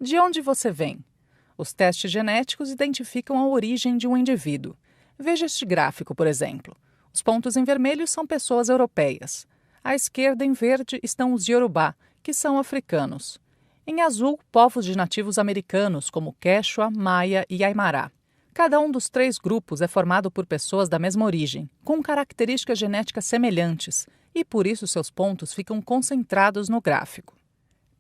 De onde você vem? Os testes genéticos identificam a origem de um indivíduo. Veja este gráfico, por exemplo. Os pontos em vermelho são pessoas europeias. À esquerda, em verde, estão os Yorubá, que são africanos. Em azul, povos de nativos americanos, como Quechua, Maia e Aymara. Cada um dos 3 grupos é formado por pessoas da mesma origem, com características genéticas semelhantes, e por isso seus pontos ficam concentrados no gráfico.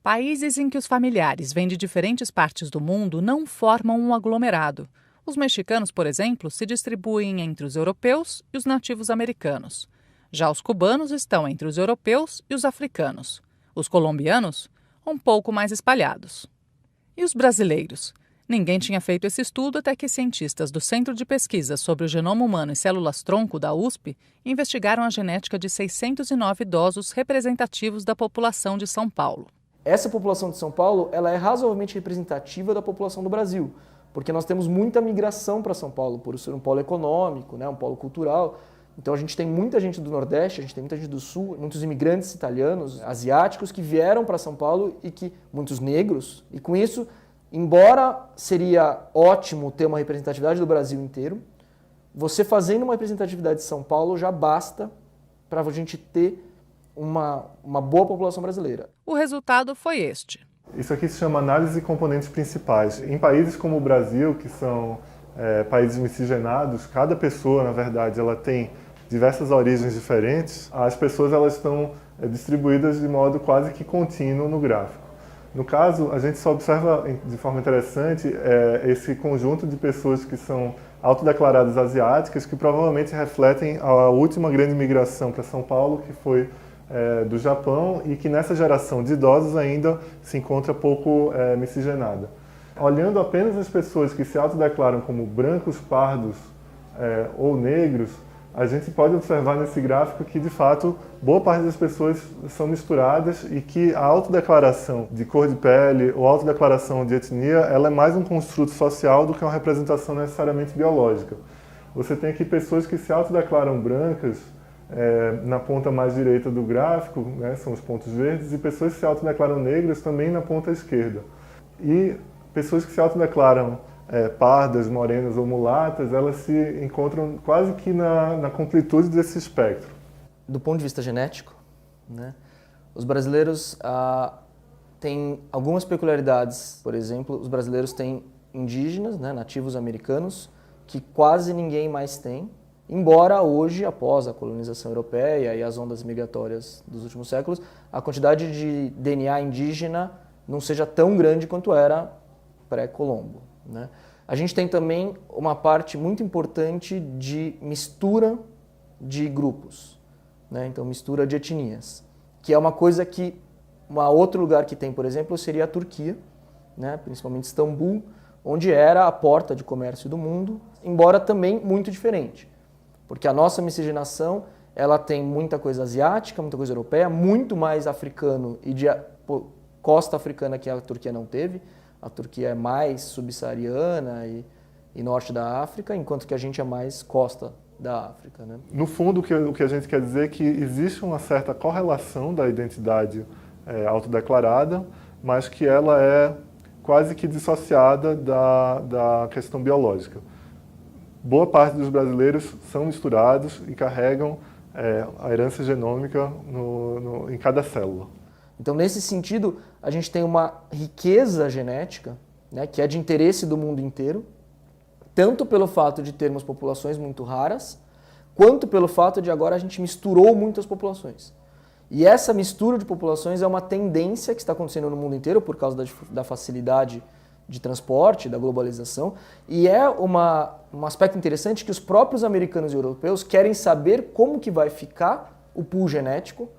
Países em que os familiares vêm de diferentes partes do mundo não formam um aglomerado. Os mexicanos, por exemplo, se distribuem entre os europeus e os nativos americanos. Já os cubanos estão entre os europeus e os africanos. Os colombianos, um pouco mais espalhados. E os brasileiros? Ninguém tinha feito esse estudo até que cientistas do Centro de Pesquisa sobre o Genoma Humano e Células-Tronco da USP investigaram a genética de 609 idosos representativos da população de São Paulo. Essa população de São Paulo ela é razoavelmente representativa da população do Brasil, porque nós temos muita migração para São Paulo, por ser um polo econômico, né, um polo cultural. Então a gente tem muita gente do Nordeste, a gente tem muita gente do Sul, muitos imigrantes italianos, asiáticos que vieram para São Paulo e que muitos negros. E com isso, embora seria ótimo ter uma representatividade do Brasil inteiro, você fazendo uma representatividade de São Paulo já basta para a gente ter uma boa população brasileira. O resultado foi este. Isso aqui se chama análise de componentes principais. Em países como o Brasil, que são países miscigenados, cada pessoa, na verdade, ela tem diversas origens diferentes. As pessoas elas estão distribuídas de modo quase que contínuo no gráfico. No caso, a gente só observa de forma interessante esse conjunto de pessoas que são autodeclaradas asiáticas, que provavelmente refletem a última grande migração para São Paulo, que foi do Japão, e que nessa geração de idosos ainda se encontra pouco miscigenada. Olhando apenas as pessoas que se autodeclaram como brancos, pardos ou negros, a gente pode observar nesse gráfico que, de fato, boa parte das pessoas são misturadas e que a autodeclaração de cor de pele ou autodeclaração de etnia, ela é mais um construto social do que uma representação necessariamente biológica. Você tem aqui pessoas que se autodeclaram brancas, na ponta mais direita do gráfico, né, são os pontos verdes, e pessoas que se autodeclaram negras também na ponta esquerda. E pessoas que se autodeclaram pardas, morenas ou mulatas, elas se encontram quase que na completude desse espectro. Do ponto de vista genético, né, os brasileiros têm algumas peculiaridades. Por exemplo, os brasileiros têm indígenas, né, nativos americanos, que quase ninguém mais tem. Embora hoje, após a colonização europeia e as ondas migratórias dos últimos séculos, a quantidade de DNA indígena não seja tão grande quanto era pré-Colombo, né? A gente tem também uma parte muito importante de mistura de grupos, né? Então, mistura de etnias, que é uma coisa que outro lugar que tem, por exemplo, seria a Turquia, né? Principalmente Istambul, onde era a porta de comércio do mundo, embora também muito diferente. Porque a nossa miscigenação, ela tem muita coisa asiática, muita coisa europeia, muito mais africano e de costa africana que a Turquia não teve. A Turquia é mais subsaariana e norte da África, enquanto que a gente é mais costa da África, né? No fundo, o que a gente quer dizer é que existe uma certa correlação da identidade autodeclarada, mas que ela é quase que dissociada da questão biológica. Boa parte dos brasileiros são misturados e carregam a herança genômica em cada célula. Então, nesse sentido, a gente tem uma riqueza genética, né, que é de interesse do mundo inteiro, tanto pelo fato de termos populações muito raras, quanto pelo fato de agora a gente misturou muitas populações. E essa mistura de populações é uma tendência que está acontecendo no mundo inteiro por causa da facilidade de transporte, da globalização, e é um aspecto interessante que os próprios americanos e europeus querem saber como que vai ficar o pool genético,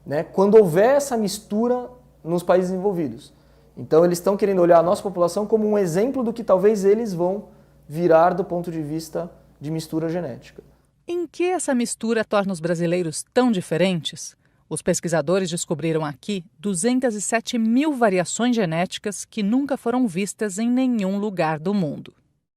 né, quando houver essa mistura nos países envolvidos. Então eles estão querendo olhar a nossa população como um exemplo do que talvez eles vão virar do ponto de vista de mistura genética. Em que essa mistura torna os brasileiros tão diferentes? Os pesquisadores descobriram aqui 207 mil variações genéticas que nunca foram vistas em nenhum lugar do mundo.